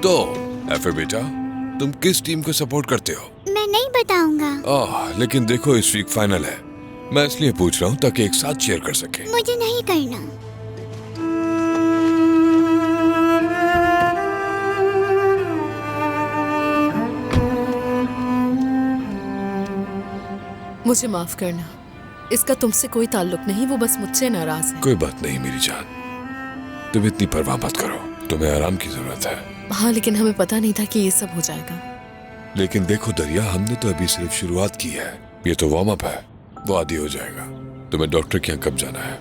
तो एफे बेटा, तुम किस टीम को सपोर्ट करते हो? मैं नहीं बताऊंगा। लेकिन देखो इस वीक फाइनल है। मैं इसलिए पूछ रहा हूँ ताकि एक साथ चीयर कर सके। मुझे नहीं करना। मुझे माफ करना, इसका तुमसे कोई ताल्लुक नहीं, वो बस मुझसे नाराज है। कोई बात नहीं मेरी जान, तुम इतनी परवाह मत करो, तुम्हें आराम की जरूरत है। हाँ, लेकिन हमें पता नहीं था कि ये सब हो जाएगा। लेकिन देखो दरिया, हमने तो अभी सिर्फ शुरुआत की है। ये तो वार्म अप है, वो आदी हो जाएगा। तुम्हें डॉक्टर के यहाँ कब जाना है?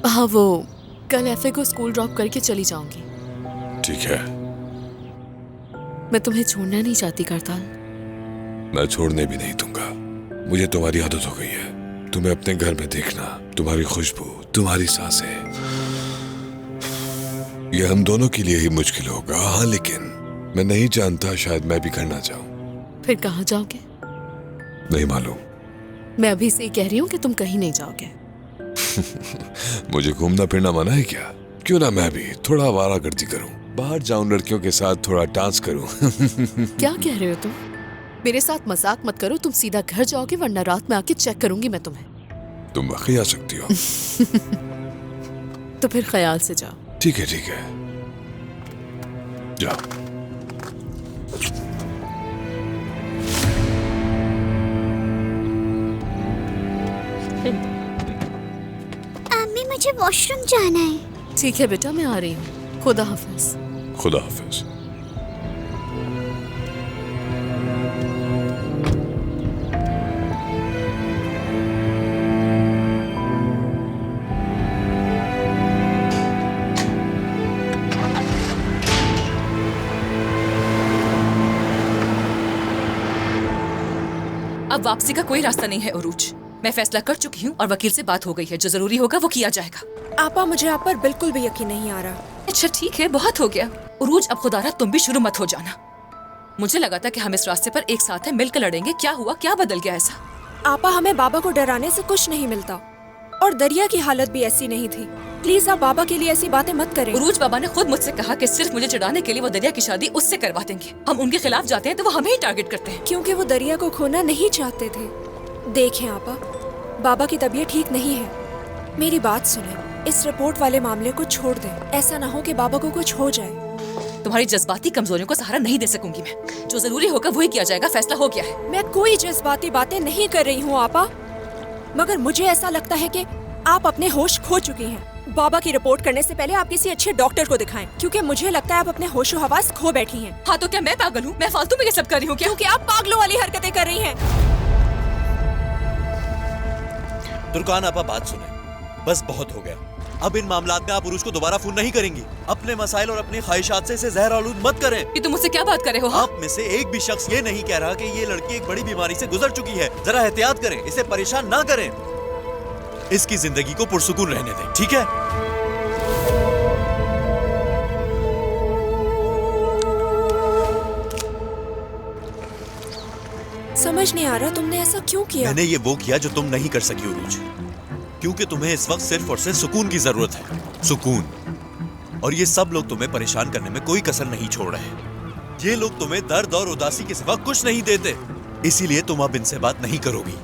हाँ, वो कल एफए को स्कूल ड्रॉप करके चली जाऊंगी। ठीक है। मैं तुम्हें छोड़ना नहीं चाहती करताल। मैं छोड़ने भी नहीं दूंगा। मुझे तुम्हारी आदत हो गई है। तुम्हें अपने घर में देखना, तुम्हारी खुशबू, तुम्हारी सांसें, ये हम दोनों के लिए ही मुश्किल होगा। हाँ, लेकिन मैं नहीं जानता, शायद मैं भी करना चाहूँ। फिर कहाँ जाओगे? नहीं मालूम। मैं अभी से ही कह रही हूँ कि तुम कहीं नहीं जाओगे। मुझे घूमना फिरना मना है क्या? क्यों ना मैं भी थोड़ा आवारागर्दी करूं, बाहर जाऊं, लड़कियों के साथ थोड़ा डांस करूं। क्या कह रहे हो तुम? मेरे साथ मजाक मत करो। तुम सीधा घर जाओगे, वरना रात में आके चेक करूंगी मैं तुम्हें। तुम वाकई आ सकती हो। तो फिर ख्याल से जाओ। ठीक है, ठीक है, जाओ। अम्मी, मुझे वॉशरूम जाना है। ठीक है बेटा, मैं आ रही हूँ। खुदा हाफिज। खुदा हाफिज। अब वापसी का कोई रास्ता नहीं है उरूज। मैं फैसला कर चुकी हूँ और वकील से बात हो गई है। जो जरूरी होगा वो किया जाएगा। आपा, मुझे आप पर बिल्कुल भी यकीन नहीं आ रहा। अच्छा ठीक है, बहुत हो गया। उरूज, अब खुदारा तुम भी शुरू मत हो जाना। मुझे लगा था कि हम इस रास्ते पर एक साथ हैं, मिलकर लड़ेंगे। क्या हुआ, क्या बदल गया ऐसा? आपा, हमें बाबा को डराने से कुछ नहीं मिलता, और दरिया की हालत भी ऐसी नहीं थी। प्लीज आप बाबा के लिए ऐसी बातें मत करें। उरूज, बाबा ने खुद मुझसे कहा कि सिर्फ मुझे चिढ़ाने के लिए वो दरिया की शादी उससे करवा देंगे। हम उनके खिलाफ जाते हैं तो वो हमें ही टारगेट करते हैं। क्योंकि वो दरिया को खोना नहीं चाहते थे। देखें आपा, बाबा की तबीयत ठीक नहीं है। मेरी बात सुने, इस रिपोर्ट वाले मामले को छोड़ दें। ऐसा ना हो कि बाबा को कुछ हो जाए। तुम्हारी जज्बाती कमजोरियों को सहारा नहीं दे सकूंगी मैं। जो जरूरी होगा वही किया जाएगा। फैसला हो गया है। मैं कोई जज्बाती बातें नहीं कर रही हूँ आपा, मगर मुझे ऐसा लगता है कि आप अपने होश खो चुकी हैं। बाबा की रिपोर्ट करने से पहले आप किसी अच्छे डॉक्टर को दिखाएं, क्योंकि मुझे लगता है आप अपने होशो हवास खो बैठी हैं। हाँ, तो क्या मैं पागल हूँ? मैं फालतू में ये सब कर रही हूँ क्या? क्योंकि आप पागलों वाली हरकतें कर रही हैं। तुर्कान आपा, बात सुने, बस बहुत हो गया। अब इन मामलात में आप उरूज को दोबारा फोन नहीं करेंगी। अपने मसाइल और अपनी ख्वाहिशात से इसे जहर आलूद मत करें। ये तुम मुझसे क्या बात कर रहे हो? आप में से एक भी शख्स ये नहीं कह रहा कि ये लड़की एक बड़ी बीमारी से गुजर चुकी है। जरा एहतियात करें, इसे परेशान ना करें। इसकी जिंदगी को पुरसुकून रहने दें, ठीक है? समझ नहीं आ रहा तुमने ऐसा क्यों किया। मैंने ये वो किया जो तुम नहीं कर सकी उरूज, क्योंकि तुम्हें इस वक्त सिर्फ और सिर्फ सुकून की जरूरत है। सुकून। और ये सब लोग तुम्हें परेशान करने में कोई कसर नहीं छोड़ रहे। ये लोग तुम्हें दर्द और उदासी के सिवा कुछ नहीं देते, इसीलिए तुम अब इनसे बात नहीं करोगी।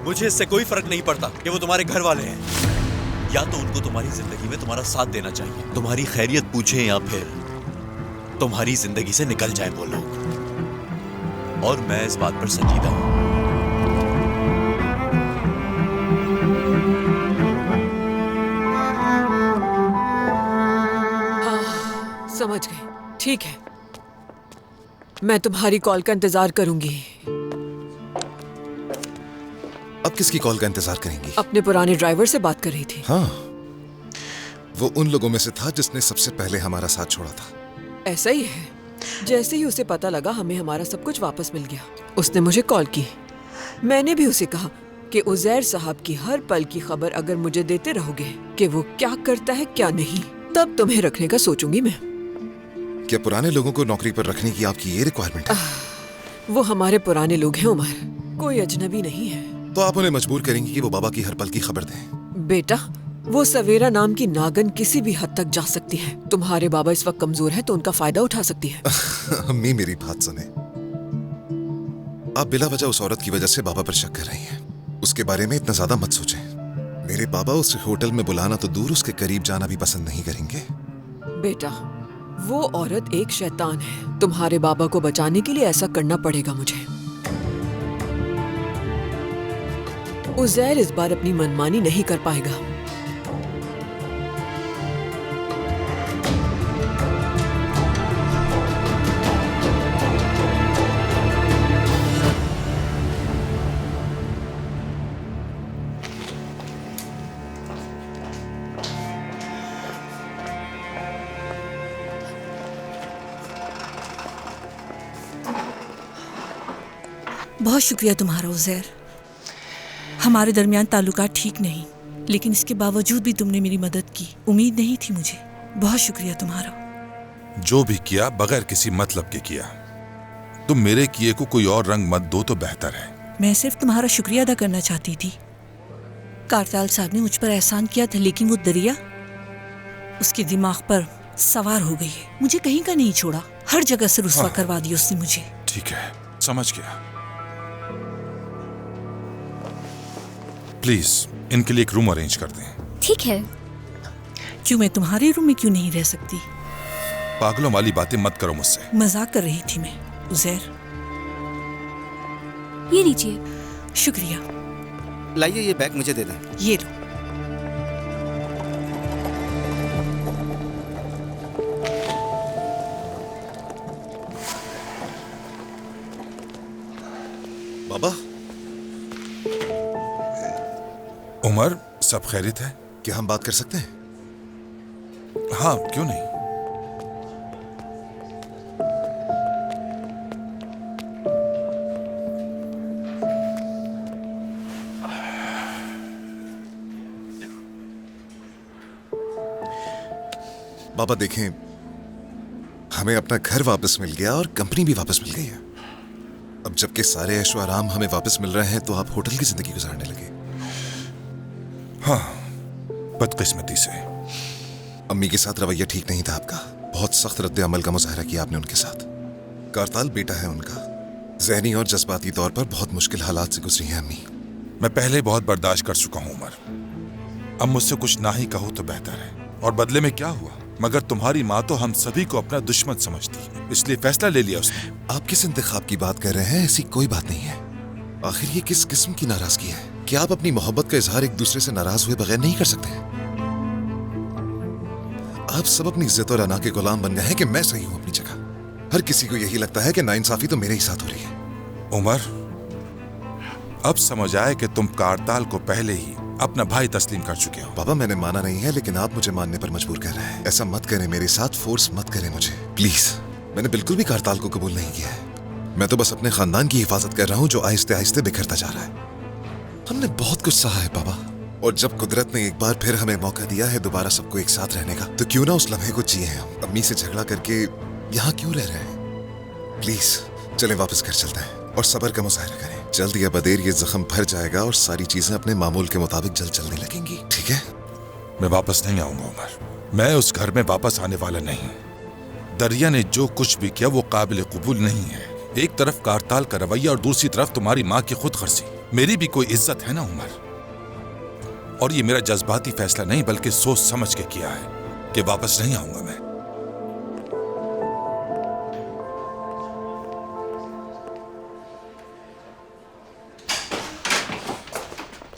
मुझे इससे कोई फर्क नहीं पड़ता कि वो तुम्हारे घर वाले हैं। या तो उनको तुम्हारी जिंदगी में तुम्हारा साथ देना चाहिए, तुम्हारी खैरियत पूछें, या फिर तुम्हारी जिंदगी से निकल जाए वो लोग। और मैं इस बात पर संजीदा हूं। समझ गई। ठीक है, मैं तुम्हारी कॉल का इंतजार करूंगी। अब किसकी कॉल का इंतजार करेंगी? अपने पुराने ड्राइवर से बात कर रही थी। हाँ, वो उन लोगों में से था जिसने सबसे पहले हमारा साथ छोड़ा था। ऐसा ही है। जैसे ही उसे पता लगा हमें हमारा सब कुछ वापस मिल गया, उसने मुझे कॉल की। मैंने भी उसे कहा कि उजैर साहब की हर पल की खबर अगर मुझे देते रहोगे कि वो क्या करता है क्या नहीं, तब तुम्हें रखने का सोचूंगी मैं। क्या पुराने लोगों को नौकरी पर रखने की आपकी ये रिक्वायरमेंट है? वो हमारे पुराने लोग हैं उमर, कोई अजनबी नहीं है। तो आप उन्हें मजबूर करेंगी कि वो बाबा की हर पल की खबर दें। बेटा, वो सवेरा नाम की नागन किसी भी हद तक जा सकती है। तुम्हारे बाबा इस वक्त कमजोर हैं तो उनका फायदा उठा सकती है। अम्मी मेरी बात सुने। आप बिला वजह उस औरत की वजह से बाबा पर शक कर रही हैं। उसके बारे में इतना ज्यादा मत सोचें। मेरे बाबा उसे होटल में बुलाना तो दूर, उसके करीब जाना भी पसंद नहीं करेंगे। बेटा, वो औरत एक शैतान है। तुम्हारे बाबा को बचाने के लिए ऐसा करना पड़ेगा मुझे। उज़ैर इस बार अपनी मनमानी नहीं कर पाएगा। बहुत शुक्रिया तुम्हारा उज़ैर। हमारे दरमियान ताल्लुकात ठीक नहीं, लेकिन इसके बावजूद भी तुमने मेरी मदद की। उम्मीद नहीं थी मुझे। बहुत शुक्रिया तुम्हारा। जो भी किया बगैर किसी मतलब के किया। तुम मेरे किए को कोई और रंग मत दो तो बेहतर है। मैं सिर्फ तुम्हारा शुक्रिया अदा करना चाहती थी। कारताल साहब ने मुझ पर एहसान किया था, लेकिन वो दरिया उसके दिमाग पर सवार हो गई है। मुझे कहीं का नहीं छोड़ा, हर जगह से रुस्वा करवा दिया उसने मुझे। ठीक है, समझ गया। प्लीज इनके लिए एक रूम अरेंज कर दें। ठीक है। क्यों, मैं तुम्हारे रूम में क्यों नहीं रह सकती? पागलों वाली बातें मत करो मुझसे। मजाक कर रही थी मैं उज़ैर। ये लीजिए। शुक्रिया। लाइए ये बैग मुझे दे दें। ये लो। बाबा, उमर, सब खैरियत है? क्या हम बात कर सकते हैं? हाँ, क्यों नहीं। बाबा देखें, हमें अपना घर वापस मिल गया और कंपनी भी वापस मिल गई है। अब जबकि सारे ऐशो आराम हमें वापस मिल रहे हैं तो आप होटल की जिंदगी गुजारने लगे। हाँ, बदकिस्मती से। अम्मी के साथ रवैया ठीक नहीं था आपका। बहुत सख्त रद्द अमल का मुजाहरा किया आपने उनके साथ। कारताल बेटा है उनका। ज़हनी और जज्बाती तौर पर बहुत मुश्किल हालात से गुजरी हैं अम्मी। मैं पहले बहुत बर्दाश्त कर चुका हूं उमर। अब मुझसे कुछ ना ही कहो तो बेहतर है। और बदले में क्या हुआ? मगर तुम्हारी माँ तो हम सभी को अपना दुश्मन समझती है, इसलिए फैसला ले लिया उसने। आप किस इंतखाब की बात कर रहे हैं? ऐसी कोई बात नहीं है। आखिर ये किस किस्म की नाराजगी है? क्या आप अपनी मोहब्बत का इजहार एक दूसरे से नाराज हुए बगैर नहीं कर सकते? आप सब अपनी इज्जत और अना के गुलाम बन गए हैं कि मैं सही हूं अपनी जगह। हर किसी को यही लगता है कि नाइंसाफी तो मेरे ही साथ हो रही है। उमर, अब समझ आए कि तुम कारताल को पहले ही अपना भाई तस्लीम कर चुके हो। बाबा, मैंने माना नहीं है, लेकिन आप मुझे मानने पर मजबूर कर रहे हैं। ऐसा मत करें मेरे साथ, फोर्स मत करें मुझे प्लीज। मैंने बिल्कुल भी कारताल को कबूल नहीं किया है। मैं तो बस अपने खानदान की हिफाजत कर रहा हूँ जो आहिस्ते आहिस्ते बिखरता जा रहा है। हमने बहुत कुछ सहा है बाबा, और जब कुदरत ने एक बार फिर हमें मौका दिया है दोबारा सबको एक साथ रहने का, तो क्यों ना उस लम्हे को जिए हम। अम्मी से झगड़ा करके यहाँ क्यों रह रहे हैं? प्लीज चलें वापस घर चलते हैं और सब्र का मुजाहरा करें। जल्द या बदेर ये जख्म भर जाएगा और सारी चीजें अपने मामूल के मुताबिक जल्द चलने लगेंगी। ठीक है? मैं वापस नहीं आऊंगा उमर। मैं उस घर में वापस आने वाला नहीं। दरिया ने जो कुछ भी किया वो काबिल कबूल नहीं है। एक तरफ कारताल का रवैया और दूसरी तरफ तुम्हारी माँ की खुद गर्जी। मेरी भी कोई इज्जत है ना उमर। और ये मेरा जज्बाती फैसला नहीं बल्कि सोच समझ के किया है कि वापस नहीं आऊंगा मैं।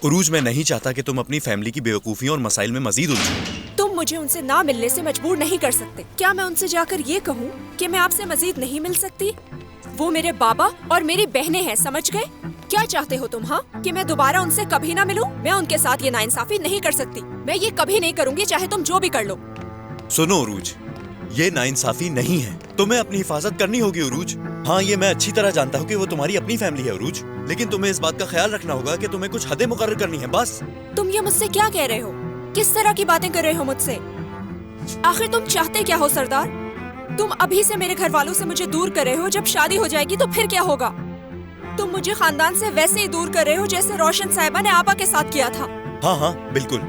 उरूज, मैं नहीं चाहता कि तुम अपनी फैमिली की बेवकूफियों और मसाइल में मजीद उलझो। तुम मुझे उनसे ना मिलने से मजबूर नहीं कर सकते। क्या मैं उनसे जाकर ये कहूँ कि मैं आपसे मजीद नहीं मिल सकती? वो मेरे बाबा और मेरी बहनें हैं, समझ गए? क्या चाहते हो तुम? हाँ, कि मैं दोबारा उनसे कभी ना मिलूं? मैं उनके साथ ये नाइंसाफी नहीं कर सकती। मैं ये कभी नहीं करूंगी, चाहे तुम जो भी कर लो। सुनो उरूज, ये नाइंसाफी नहीं है। तुम्हें अपनी हिफाजत करनी होगी उरूज। हाँ, ये मैं अच्छी तरह जानता हूँ कि वो तुम्हारी अपनी फैमिली है उरूज, लेकिन तुम्हें इस बात का ख्याल रखना होगा कि तुम्हें कुछ हदें मुकर्रर करनी है बस। तुम ये मुझसे क्या कह रहे हो? किस तरह की बातें कर रहे हो मुझसे? आखिर तुम चाहते क्या हो सरदार? तुम अभी से मेरे घर वालों से मुझे दूर कर रहे हो, जब शादी हो जाएगी तो फिर क्या होगा? तुम मुझे खानदान से वैसे ही दूर कर रहे हो जैसे रोशन साहिबा ने आपा के साथ किया था। हाँ हाँ बिल्कुल,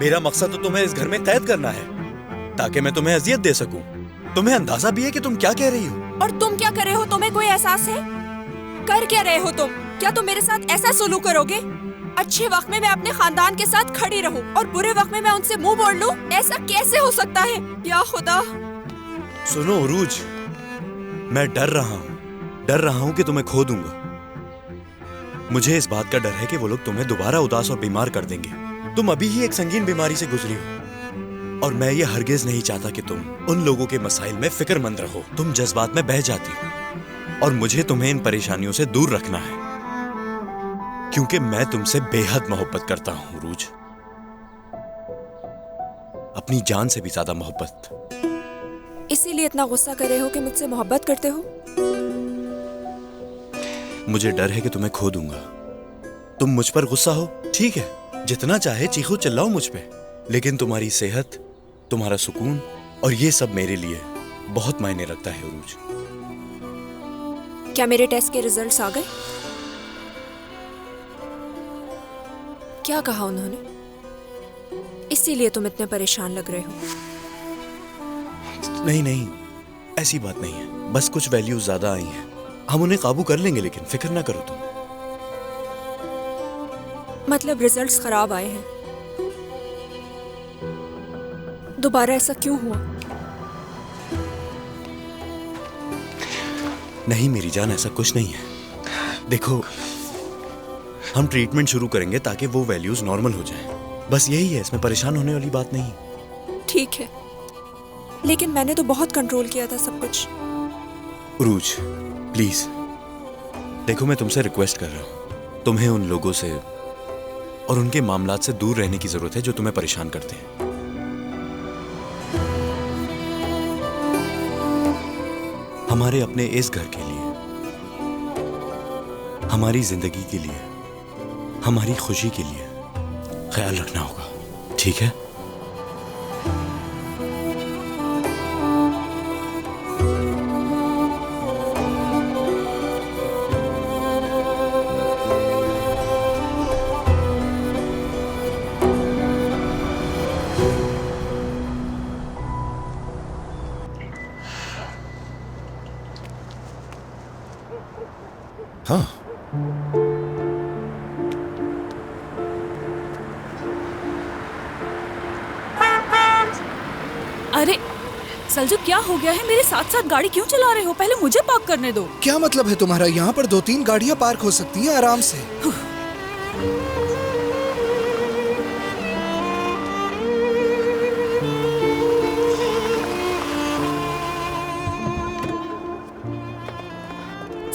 मेरा मकसद तो तुम्हें इस घर में कैद करना है, ताकि मैं तुम्हें अजियत दे सकूं। तुम्हें अंदाजा भी है कि तुम क्या कह रही हो? और तुम क्या कर रहे हो? तुम्हें कोई एहसास है? कर क्या रहे हो तुम? क्या तुम मेरे साथ ऐसा सलूक करोगे? अच्छे वक्त में मैं अपने खानदान के साथ खड़ी रहूं और बुरे वक्त में मैं उनसे मुंह मोड़ लूं? ऐसा कैसे हो सकता है? या खुदा! सुनो उरूज, मैं डर रहा हूं कि तुम्हें खो दूंगा। मुझे इस बात का डर है कि वो लोग तुम्हें दोबारा उदास और बीमार कर देंगे। तुम अभी ही एक संगीन बीमारी से गुजरी हो और मैं ये हरगिज नहीं चाहता कि तुम उन लोगों के मसाइल में फिक्रमंद रहो। तुम जज्बात में बह जाती हो और मुझे तुम्हें इन परेशानियों से दूर रखना है, क्योंकि मैं तुमसे बेहद मोहब्बत करता हूं उरूज, अपनी जान से भी ज्यादा मोहब्बत। इसीलिए इतना गुस्सा कर रहे हो कि मुझसे मोहब्बत करते हो? मुझे डर है कि तुम्हें खो दूंगा। तुम मुझ पर गुस्सा हो, ठीक है, जितना चाहे चीखो चिल्लाओ मुझ पे, लेकिन तुम्हारी सेहत, तुम्हारा सुकून और ये सब मेरे लिए बहुत मायने रखता है उरूज। क्या मेरे टेस्ट के रिजल्ट्स आ गए? क्या कहा उन्होंने? इसीलिए तुम इतने परेशान लग रहे हो। नहीं, ऐसी बात नहीं है, बस कुछ वैल्यूज ज्यादा आई हैं। हम उन्हें काबू कर लेंगे, लेकिन फिक्र ना करो तुम। मतलब रिजल्ट्स खराब आए हैं? दोबारा ऐसा क्यों हुआ? नहीं मेरी जान, ऐसा कुछ नहीं है। देखो, हम ट्रीटमेंट शुरू करेंगे ताकि वो वैल्यूज नॉर्मल हो जाएं। बस यही है, इसमें परेशान होने वाली बात नहीं। ठीक है, लेकिन मैंने तो बहुत कंट्रोल किया था सब कुछ। उरूज प्लीज, देखो मैं तुमसे रिक्वेस्ट कर रहा हूं, तुम्हें उन लोगों से और उनके मामलात से दूर रहने की जरूरत है जो तुम्हें परेशान करते हैं। हमारे अपने इस घर के लिए, हमारी जिंदगी के लिए, हमारी खुशी के लिए ख्याल रखना होगा, ठीक है? हाँ, अरे सलजू, क्या हो गया है? मेरे साथ साथ गाड़ी क्यों चला रहे हो? पहले मुझे पार्क करने दो। क्या मतलब है तुम्हारा? यहाँ पर 2-3 गाड़ियाँ पार्क हो सकती हैं आराम से।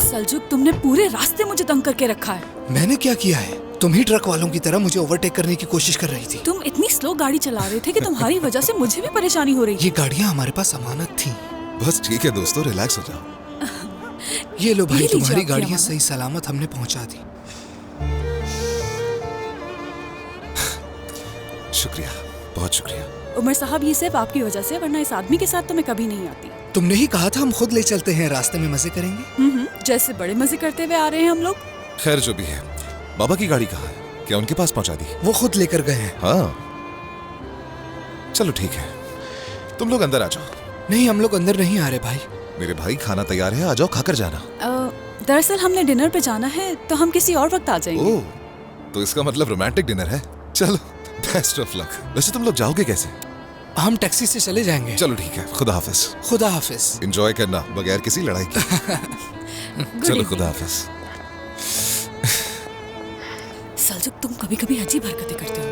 सलजू, तुमने पूरे रास्ते मुझे तंग करके रखा है। मैंने क्या किया है? तुम ही ट्रक वालों की तरह मुझे ओवरटेक करने की कोशिश कर रही थी। तुम इतनी स्लो गाड़ी चला रहे थे कि तुम्हारी वजह से मुझे भी परेशानी हो रही ये गाड़ियाँ हमारे पास अमानत थी। बस ठीक है दोस्तों, रिलैक्स हो जाओ। ये लो भाई, ये लीजिए तुम्हारी आपकी गाड़ियाँ अमानत। सही सलामत हमने पहुँचा दी। शुक्रिया, बहुत शुक्रिया। उमर साहब, ये सिर्फ आपकी वजह से, वरना इस आदमी के साथ तो मैं कभी नहीं आती। तुमने ही कहा था हम खुद ले चलते हैं, रास्ते में मजे करेंगे। जैसे बड़े मजे करते हुए आ रहे हैं हम लोग। खैर जो भी है, बाबा की गाड़ी कहाँ है? क्या उनके पास पहुंचा दी? वो खुद लेकर गए हैं। हाँ, चलो ठीक है, तुम लोग अंदर आ जाओ। नहीं, हम लोग अंदर नहीं आ रहे भाई। मेरे भाई, खाना तैयार है, आ जाओ, खाकर जाना। दरअसल हमने डिनर पे जाना है, तो हम किसी और वक्त आ जाएंगे। ओह, तो इसका मतलब रोमांटिक डिनर है। चलो, बेस्ट ऑफ लक। वैसे तुम लोग जाओगे कैसे? हम टैक्सी से चले जाएंगे। चलो ठीक है, खुदा हाफिज। खुदा हाफिज। एंजॉय करना बगैर किसी लड़ाई के। चलो, खुदा हाफिज। सलजुक, तुम कभी कभी अजीब हरकतें करते हो।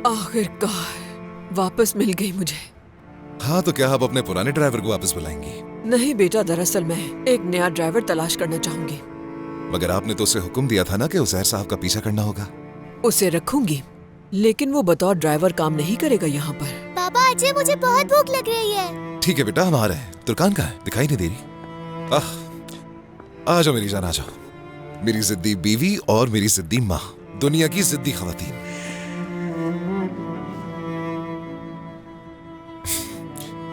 आखिरकार वापस मिल गई मुझे। हाँ, तो क्या आप अपने पुराने ड्राइवर को वापस बुलाएंगी? नहीं बेटा, दरअसल मैं एक नया ड्राइवर तलाश करना चाहूंगी। मगर आपने तो उसे हुक्म दिया था ना कि उजैर साहब का पीछा करना होगा। उसे रखूंगी, लेकिन वो बतौर ड्राइवर काम नहीं करेगा यहाँ पर। पापा अजय, मुझे बहुत भूख लग रही है। ठीक है बेटा, हम आ रहे हैं। तुर्कान कहाँ है? दिखाई नहीं दे रही। आ जाओ मेरी जान, आ जाओ। मेरी जिद्दी बीवी और मेरी जिद्दी माँ, दुनिया की जिद्दी खवातीन।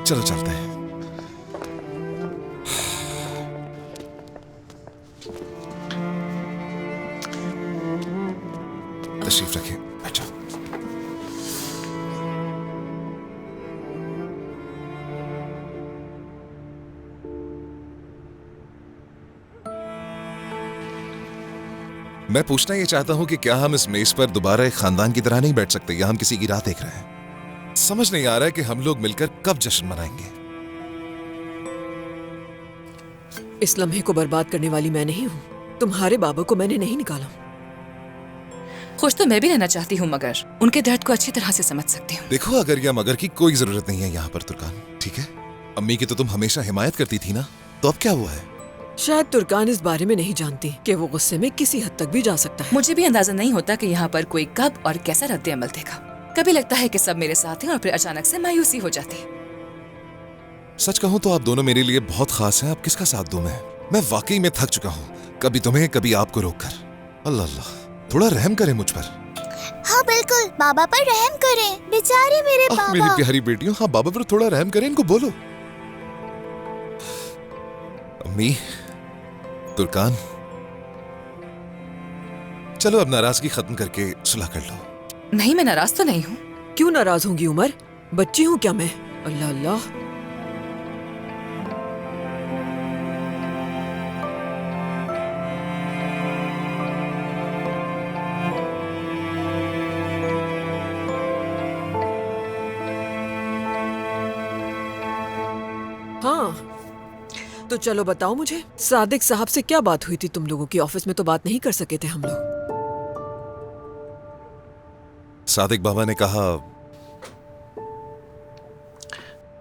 चलो चलते हैं। तशरीफ रखें, बैठो। मैं पूछना ये चाहता हूं कि क्या हम इस मेज पर दोबारा एक खानदान की तरह नहीं बैठ सकते, या हम किसी की राह देख रहे हैं? समझ नहीं आ रहा है कि हम लोग मिलकर कब जश्न मनाएंगे। इस लम्हे को बर्बाद करने वाली मैं नहीं हूँ। तुम्हारे बाबा को मैंने नहीं निकाला। खुश तो मैं भी रहना चाहती हूँ, मगर उनके दर्द को अच्छी तरह से समझ सकती हूँ। देखो, अगर या मगर की कोई जरूरत नहीं है यहाँ पर तुर्कान, ठीक है? अम्मी की तो तुम हमेशा हिमायत करती थी ना, तो अब क्या हुआ है? शायद तुर्कान इस बारे में नहीं जानती कि वो गुस्से में किसी हद तक भी जा सकता है। मुझे भी अंदाजा नहीं होता कि यहाँ पर कोई कब और कैसा रद्द अमल देगा। कभी लगता है कि सब मेरे साथ हैं और फिर अचानक से मायूसी हो जाती है। सच कहूँ तो आप दोनों मेरे लिए बहुत खास हैं। अब किसका साथ दूं मैं वाकई में थक चुका हूँ, कभी तुम्हें कभी आपको रोककर। अल्लाह अल्लाह, थोड़ा रहम करें मुझ पर। हाँ बिल्कुल, बाबा पर रहम करें, बेचारे मेरे बाबा। मेरी प्यारी बेटियों, हाँ बाबा पर थोड़ा रहम करें, इनको बोलो। अम्मी, तुर्कान, चलो अब नाराजगी खत्म करके सुलह कर लो। नहीं, मैं नाराज तो नहीं हूँ। क्यों नाराज होंगी उमर? बच्ची हूँ क्या मैं? अल्लाह अल्लाह। हाँ तो चलो बताओ मुझे, सादिक साहब से क्या बात हुई थी तुम लोगों की? ऑफिस में तो बात नहीं कर सके थे हम लोग। सादिक बाबा ने कहा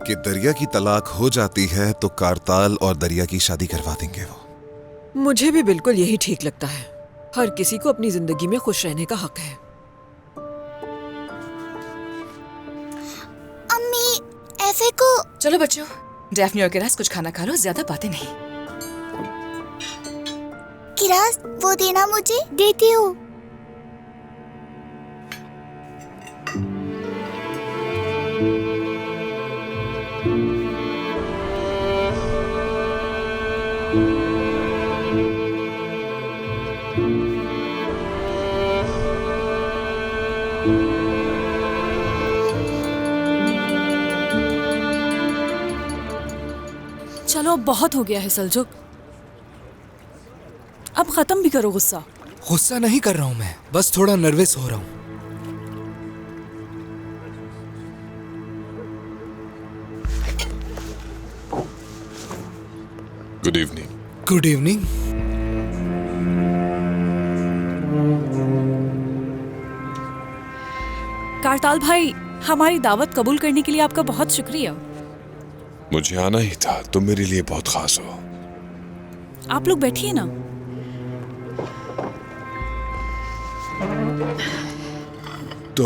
कि दरिया की तलाक हो जाती है तो कारताल और दरिया की शादी करवा देंगे वो। मुझे भी बिल्कुल यही ठीक लगता है। हर किसी को अपनी जिंदगी में खुश रहने का हक है। अम्मी, ऐफे को। चलो बच्चों, डैफ्नी और किरास कुछ खाना खा लो, ज्यादा बातें नहीं। किरास, वो देना मुझे। देती हूँ। चलो, बहुत हो गया है सलजुक, अब खत्म भी करो गुस्सा। गुस्सा नहीं कर रहा हूँ मैं, बस थोड़ा नर्वस हो रहा हूँ। Good evening. Good evening. Kartal भाई, हमारी दावत कबूल करने के लिए आपका बहुत शुक्रिया। मुझे आना ही था, तुम मेरे लिए बहुत खास हो। आप लोग बैठिए ना। तो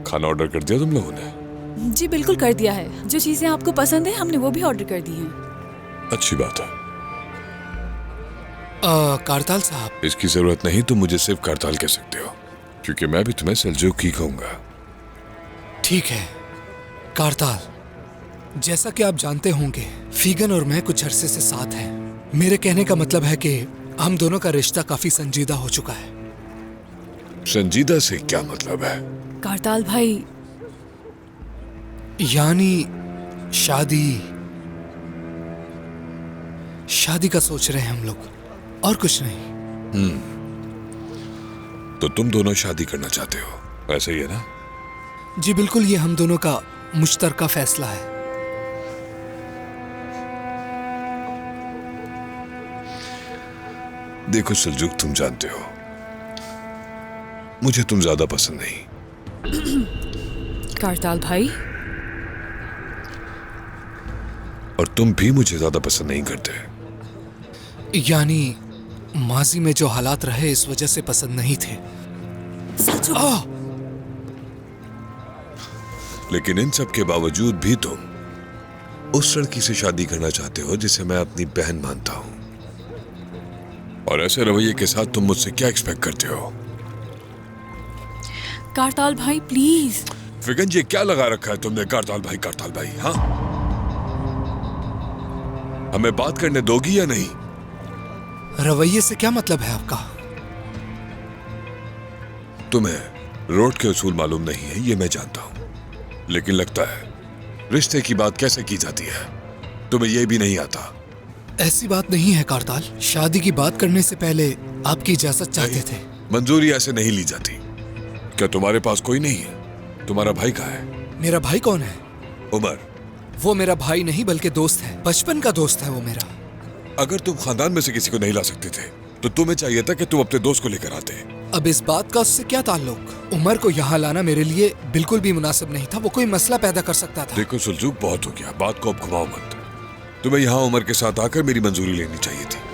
खाना ऑर्डर कर दिया तुम लोगों ने? जी बिल्कुल कर दिया है। जो चीजें आपको पसंद है हमने वो भी ऑर्डर कर दी हैं। अच्छी बात है। कारताल साहब, इसकी जरूरत नहीं, तुम मुझे सिर्फ कारताल कह सकते हो, क्योंकि मैं भी तुम्हें सेल्जुक ही कहूंगा। ठीक है कारताल, जैसा कि आप जानते होंगे फीगन और मैं कुछ अरसे से साथ हैं। मेरे कहने का मतलब है कि हम दोनों का रिश्ता काफी संजीदा हो चुका है। संजीदा से क्या मतलब है? कारताल भाई, यानी शादी का सोच रहे हैं हम लोग, और कुछ नहीं। तो तुम दोनों शादी करना चाहते हो, ऐसा ही है ना? जी बिल्कुल, ये हम दोनों का मुश्तरका फैसला है। देखो सलजुक, तुम जानते हो मुझे तुम ज्यादा पसंद नहीं। कारताल भाई, और तुम भी मुझे ज्यादा पसंद नहीं करते। यानी माजी में जो हालात रहे इस वजह से पसंद नहीं थे। लेकिन इन सब के बावजूद भी तुम उस लड़की से शादी करना चाहते हो जिसे मैं अपनी बहन मानता हूं। और ऐसे रवैये के साथ तुम मुझसे क्या एक्सपेक्ट करते हो? कारताल भाई प्लीज। फिगन, ये क्या लगा रखा है तुमने? कारताल भाई, कारताल भाई। हाँ, हमें बात करने दोगी या नहीं? रवैये से क्या मतलब है आपका? तुम्हें रोड के उसूल मालूम नहीं है, ये मैं जानता हूं, लेकिन लगता है रिश्ते की बात कैसे की जाती है तुम्हें ये भी नहीं आता। ऐसी बात नहीं है कारताल, शादी की बात करने से पहले आपकी इजाजत चाहते थे। मंजूरी ऐसे नहीं ली जाती। क्या तुम्हारे पास कोई नहीं है? तुम्हारा भाई कहाँ है? मेरा भाई कौन है? उमर। वो मेरा भाई नहीं बल्कि दोस्त है, बचपन का दोस्त है वो मेरा। अगर तुम खानदान में से किसी को नहीं ला सकते थे तो तुम्हें चाहिए था कि तुम अपने दोस्त को लेकर आते। अब इस बात का उससे क्या ताल्लुक? उमर को यहाँ लाना मेरे लिए बिल्कुल भी मुनासिब नहीं था, वो कोई मसला पैदा कर सकता था। देखो सुलझूक, बहुत हो गया, बात को अब घुमाओ मत। तुम्हें यहाँ उमर के साथ आकर मेरी मंजूरी लेनी चाहिए थी।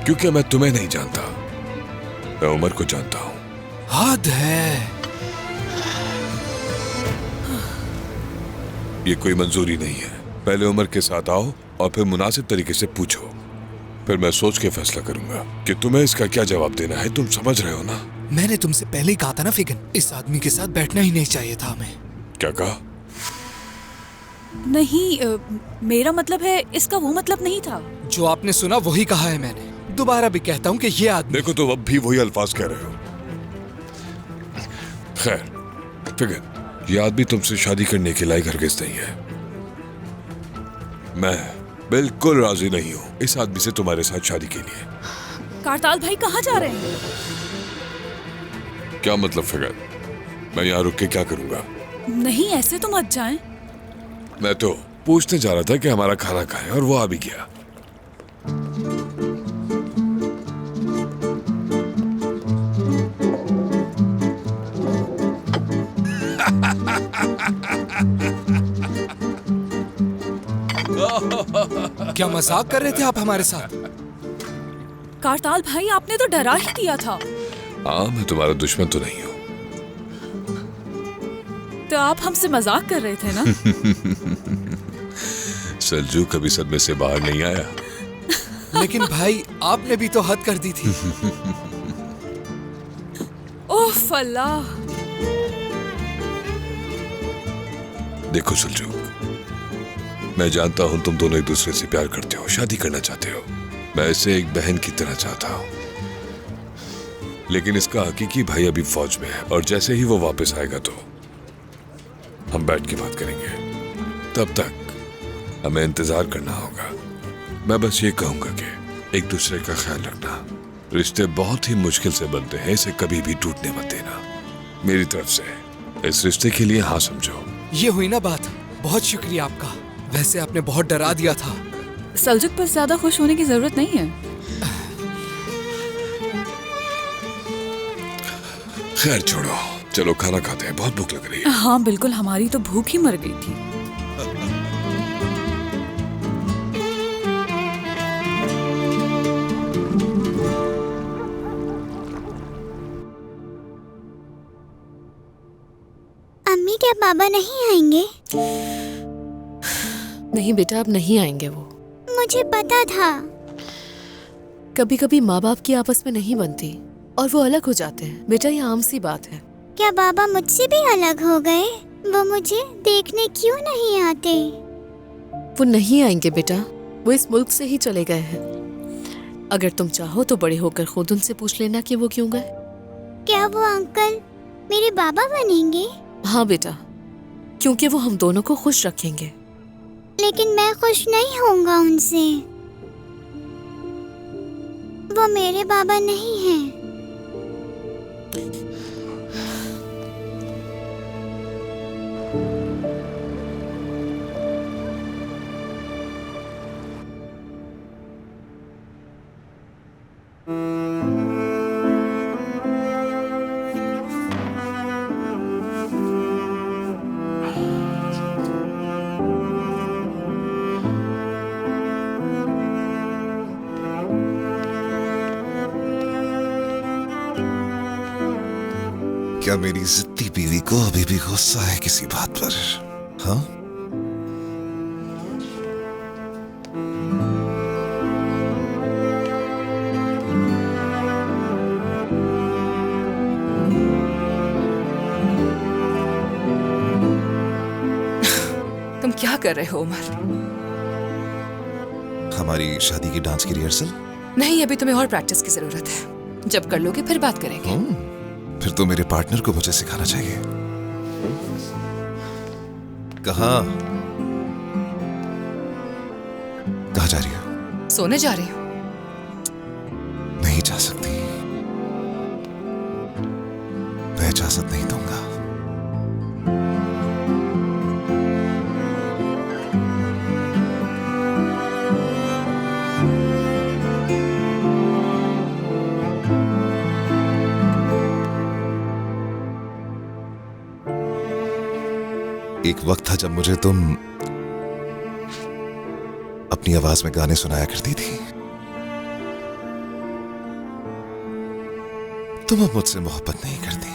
क्योंकि मैं तुम्हें नहीं जानता, मैं उमर को जानता हूँ। हद है। ये कोई मंजूरी नहीं है। पहले उमर के साथ आओ और फिर मुनासिब तरीके से पूछो, फिर मैं सोच के फैसला करूंगा कि तुम्हें इसका क्या जवाब देना है। तुम समझ रहे हो ना? मैंने तुमसे पहले ही कहा था ना फिगन, इस आदमी के साथ बैठना ही नहीं चाहिए था हमें। क्या कहा? नहीं, मेरा मतलब है, इसका वो मतलब नहीं था। जो आपने सुना वही कहा है मैंने। दोबारा भी कहता हूँ कि ये आदमी। देखो, तुम अब भी वही अल्फाज कह रहे हो। खैर फिगन, ये आदमी तुमसे शादी करने के लायक हरगिज़ नहीं है। मैं बिल्कुल राजी नहीं हूँ इस आदमी से तुम्हारे साथ शादी के लिए। कारताल भाई कहाँ जा रहे हैं? क्या मतलब फिगन? मैं यहाँ रुक के क्या करूंगा? नहीं, ऐसे तो मत जाएं। मैं तो पूछने जा रहा था कि हमारा खाना कहाँ है, और वो आ भी गया। क्या मजाक कर रहे थे आप हमारे साथ? कारताल भाई, आपने तो डरा ही दिया था। हाँ, मैं तुम्हारा दुश्मन तो नहीं हूँ। तो आप हमसे मजाक कर रहे थे ना? सलजू कभी सदमे से बाहर नहीं आया। लेकिन भाई, आपने भी तो हद कर दी थी। ओह अल्लाह। देखो सलजू, मैं जानता हूं तुम दोनों एक दूसरे से प्यार करते हो, शादी करना चाहते हो। मैं इसे एक बहन की तरह चाहता हूं, लेकिन इसका हकीकी भाई अभी फौज में है, और जैसे ही वो वापस आएगा तो हम बैठ के बात करेंगे। तब तक हमें इंतजार करना होगा। मैं बस ये कहूंगा कि एक दूसरे का ख्याल रखना। रिश्ते बहुत ही मुश्किल से बनते हैं, इसे कभी भी टूटने मत देना। मेरी तरफ से इस रिश्ते के लिए हाँ समझो। ये हुई ना बात। बहुत शुक्रिया आपका। वैसे आपने बहुत डरा दिया था। सलजुक पर ज्यादा खुश होने की जरूरत नहीं है। खैर छोड़ो, चलो खाना खाते हैं, बहुत भूख लग रही है। हाँ बिल्कुल, हमारी तो भूख ही मर गई थी। अम्मी, क्या बाबा नहीं आएंगे? नहीं बेटा, अब नहीं आएंगे वो। मुझे पता था। कभी कभी माँ बाप की आपस में नहीं बनती और वो अलग हो जाते हैं बेटा, ये आम सी बात है। क्या बाबा मुझसे भी अलग हो गए? वो मुझे देखने क्यों नहीं आते? वो नहीं आएंगे बेटा, वो इस मुल्क से ही चले गए हैं। अगर तुम चाहो तो बड़े होकर खुद उनसे पूछ लेना कि वो क्यों गए। क्या वो अंकल मेरे बाबा बनेंगे? हाँ बेटा, क्योंकि वो हम दोनों को खुश रखेंगे। लेकिन मैं खुश नहीं होऊंगा उनसे। वो मेरे बाबा नहीं हैं। क्या मेरी जिद्दी बीवी को अभी भी गुस्सा है किसी बात पर? हाँ? तुम क्या कर रहे हो उमर? हमारी शादी की डांस की रिहर्सल? नहीं, अभी तुम्हें और प्रैक्टिस की जरूरत है। जब कर लोगे फिर बात करेंगे। फिर तो मेरे पार्टनर को मुझे सिखाना चाहिए। कहाँ जा रही हो? सोने जा रही हूँ। नहीं जा सकती, मैं इजाजत नहीं दूंगा। एक वक्त था जब मुझे तुम अपनी आवाज में गाने सुनाया करती थी। तुम अब मुझसे मोहब्बत नहीं करती।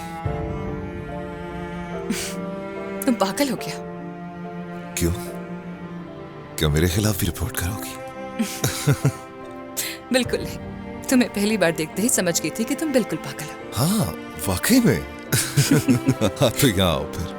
तुम पागल हो गया? क्यों? क्या मेरे खिलाफ भी रिपोर्ट करोगी? बिल्कुल नहीं। तुम्हें पहली बार देखते ही समझ गई थी कि तुम बिल्कुल पागल हो। हाँ, वाकई में। आप तो यहाँ आओ फिर।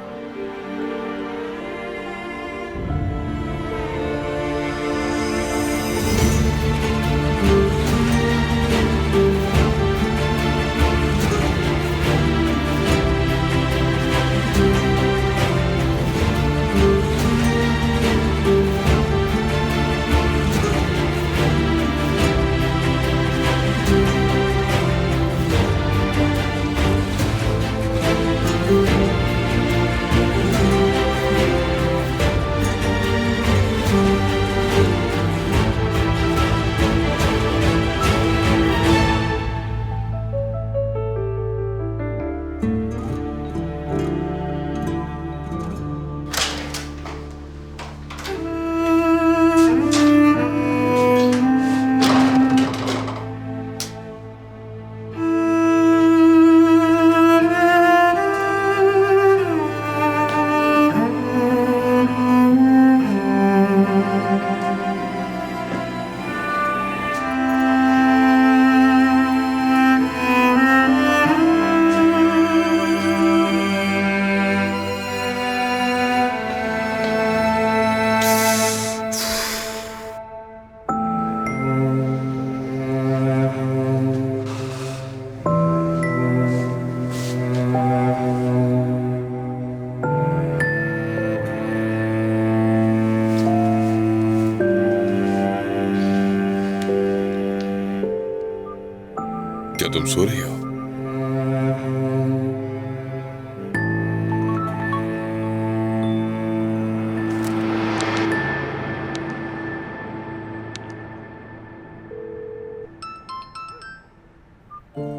क्या तुम सो रही हो?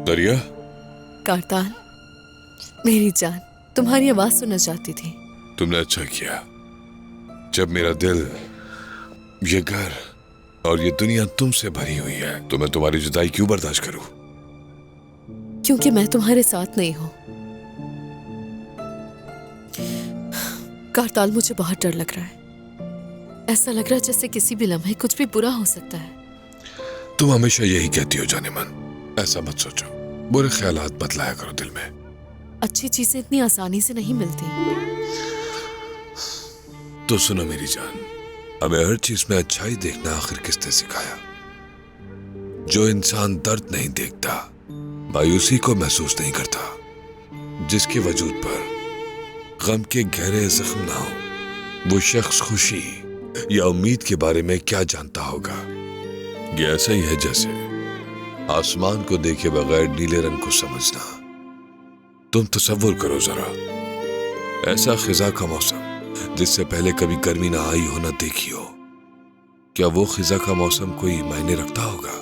दरिया? कारताल, मेरी जान, तुम्हारी आवाज सुनना चाहती थी। तुमने अच्छा किया। जब मेरा दिल, ये घर और ये दुनिया तुमसे भरी हुई है तो मैं तुम्हारी जुदाई क्यों बर्दाश्त करूं? क्योंकि मैं तुम्हारे साथ नहीं हूं। कारताल, मुझे बहुत डर लग रहा है। ऐसा लग रहा है जैसे किसी भी लम्हे कुछ भी बुरा हो सकता है। तुम हमेशा यही कहती हो जाने मन। ऐसा मत सोचो, बुरे ख्यालात मत लाया करो दिल में। अच्छी चीजें इतनी आसानी से नहीं मिलती। तो सुनो मेरी जान, हमें हर चीज में अच्छाई देखना आखिर किसने सिखाया? जो इंसान दर्द नहीं देखता, मायूसी को महसूस नहीं करता, जिसके वजूद पर गम के गहरे जख्म ना हो, वो शख्स खुशी या उम्मीद के बारे में क्या जानता होगा? ये ऐसा ही है जैसे आसमान को देखे बगैर नीले रंग को समझना। तुम तसव्वुर करो जरा, ऐसा खिजा का मौसम जिससे पहले कभी गर्मी ना आई हो ना देखी हो। क्या वो खिजा का मौसम कोई मायने रखता होगा?